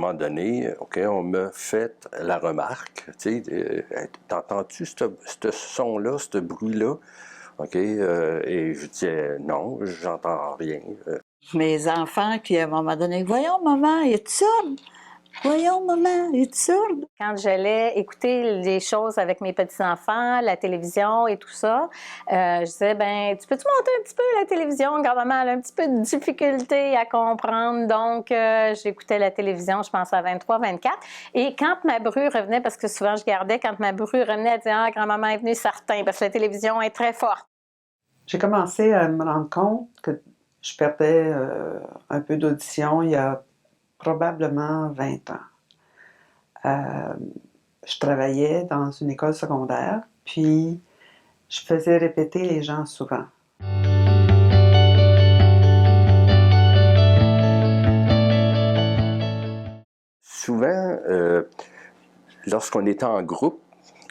moment donné, OK, on m'a fait la remarque, tu sais, t'entends-tu ce son-là, ce bruit-là? OK, et je disais non, j'entends rien. Mes enfants qui, à un moment donné, « Voyons, maman, es-tu sourde? Voyons, maman, es-tu sourde? » Quand j'allais écouter les choses avec mes petits-enfants, la télévision et tout ça, je disais, ben, tu peux-tu monter un petit peu la télévision? Quand maman a un petit peu de difficulté à comprendre. Donc, j'écoutais la télévision, je pense à 23-24. Et quand ma bru revenait, parce que souvent je gardais, quand ma bru revenait, elle disait, ah, grand-maman est venue, certain, parce que la télévision est très forte. J'ai commencé à me rendre compte que je perdais un peu d'audition il y a probablement 20 ans. Je travaillais dans une école secondaire, puis je faisais répéter les gens souvent. Souvent, lorsqu'on était en groupe,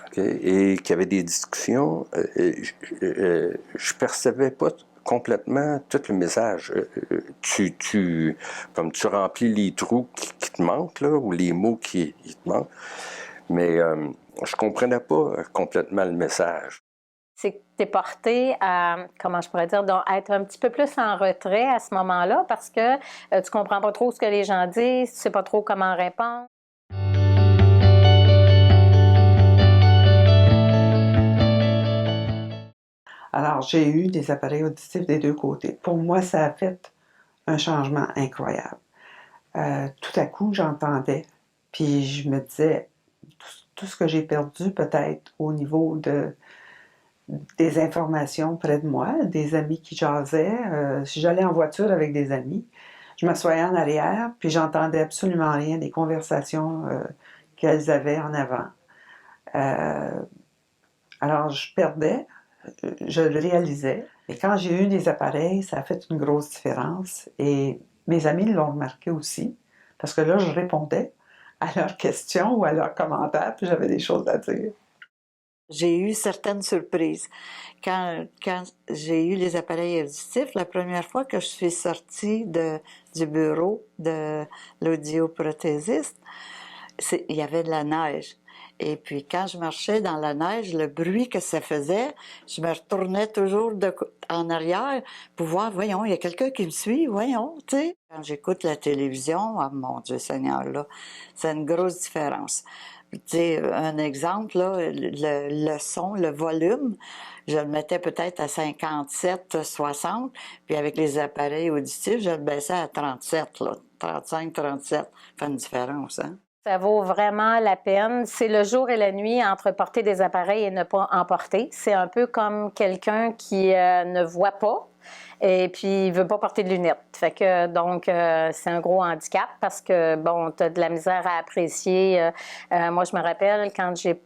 okay, et qu'il y avait des discussions, je percevais pas complètement tout le message. Comme tu remplis les trous qui te manquent, là, ou les mots qui te manquent, mais je comprenais pas complètement le message. C'est que tu es porté à, comment je pourrais dire, donc être un petit peu plus en retrait à ce moment-là parce que tu comprends pas trop ce que les gens disent, tu sais pas trop comment répondre. Alors, j'ai eu des appareils auditifs des deux côtés. Pour moi, ça a fait un changement incroyable. Tout à coup, j'entendais, puis je me disais, tout ce que j'ai perdu peut-être au niveau des informations près de moi, des amis qui jasaient. Si j'allais en voiture avec des amis, je m'assoyais en arrière, puis j'entendais absolument rien des conversations qu'elles avaient en avant. Alors, je perdais, je le réalisais. Et quand j'ai eu des appareils, ça a fait une grosse différence. Et mes amis l'ont remarqué aussi, parce que là, je répondais à leurs questions ou à leurs commentaires, puis j'avais des choses à dire. J'ai eu certaines surprises. Quand j'ai eu les appareils auditifs, la première fois que je suis sortie du bureau de l'audioprothésiste, il y avait de la neige. Et puis, quand je marchais dans la neige, le bruit que ça faisait, je me retournais toujours en arrière pour voir, voyons, il y a quelqu'un qui me suit, voyons, tu sais. Quand j'écoute la télévision, oh mon Dieu Seigneur, là, c'est une grosse différence. Tu sais, un exemple, là, le son, le volume, je le mettais peut-être à 57, 60, puis avec les appareils auditifs, je le baissais à 37, là, 35, 37. Ça fait une différence, hein? Ça vaut vraiment la peine. C'est le jour et la nuit entre porter des appareils et ne pas en porter. C'est un peu comme quelqu'un qui ne voit pas et puis il veut pas porter de lunettes. Fait que donc c'est un gros handicap parce que bon, tu as de la misère à apprécier. Moi, je me rappelle quand j'ai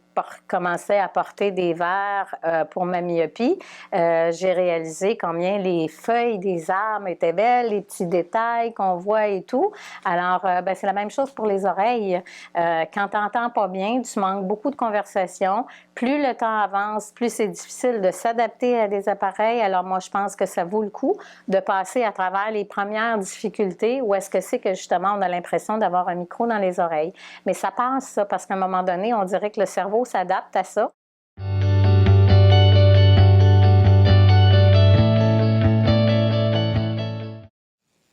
commençais à porter des verres pour ma myopie, j'ai réalisé combien les feuilles des arbres étaient belles, les petits détails qu'on voit et tout. Alors, ben, c'est la même chose pour les oreilles. Quand tu n'entends pas bien, tu manques beaucoup de conversation. Plus le temps avance, plus c'est difficile de s'adapter à des appareils. Alors, moi, je pense que ça vaut le coup de passer à travers les premières difficultés où est-ce que c'est que, justement, on a l'impression d'avoir un micro dans les oreilles. Mais ça passe, ça, parce qu'à un moment donné, on dirait que le cerveau s'adapte à ça.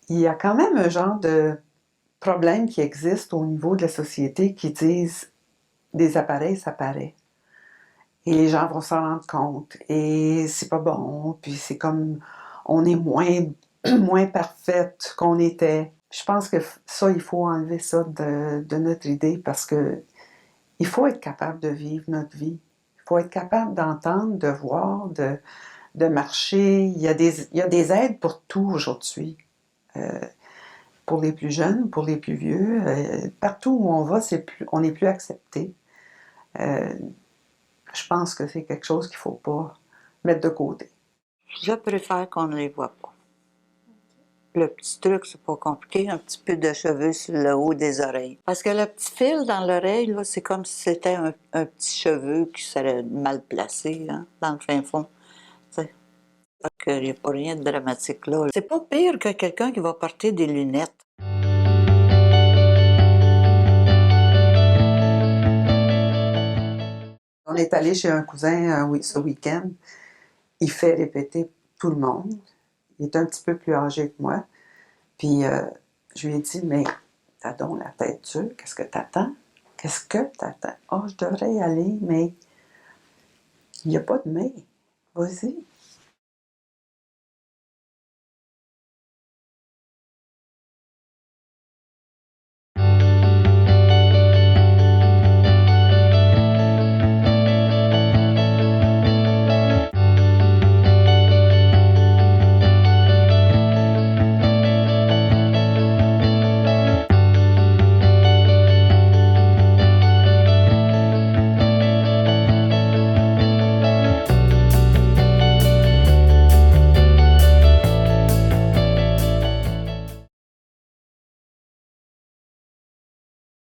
Il y a quand même un genre de problème qui existe au niveau de la société qui disent des appareils, ça paraît. Et les gens vont s'en rendre compte. Et c'est pas bon. Puis c'est comme on est moins parfaite qu'on était. Je pense que ça, il faut enlever ça de notre idée parce que il faut être capable de vivre notre vie. Il faut être capable d'entendre, de voir, de marcher. Il y a des aides pour tout aujourd'hui. Pour les plus jeunes, pour les plus vieux. Partout où on va, on n'est plus accepté. Je pense que c'est quelque chose qu'il ne faut pas mettre de côté. Je préfère qu'on ne les voit pas. Le petit truc, c'est pas compliqué, un petit peu de cheveux sur le haut des oreilles. Parce que le petit fil dans l'oreille, là, c'est comme si c'était un petit cheveu qui serait mal placé, hein, dans le fin fond. T'sais. Il n'y a pas rien de dramatique là. C'est pas pire que quelqu'un qui va porter des lunettes. On est allé chez un cousin ce week-end. Il fait répéter tout le monde. Il est un petit peu plus âgé que moi. Puis je lui ai dit, mais t'as donc la tête dure, qu'est-ce que t'attends? Qu'est-ce que t'attends? Oh, je devrais y aller, mais il n'y a pas de mais. Vas-y.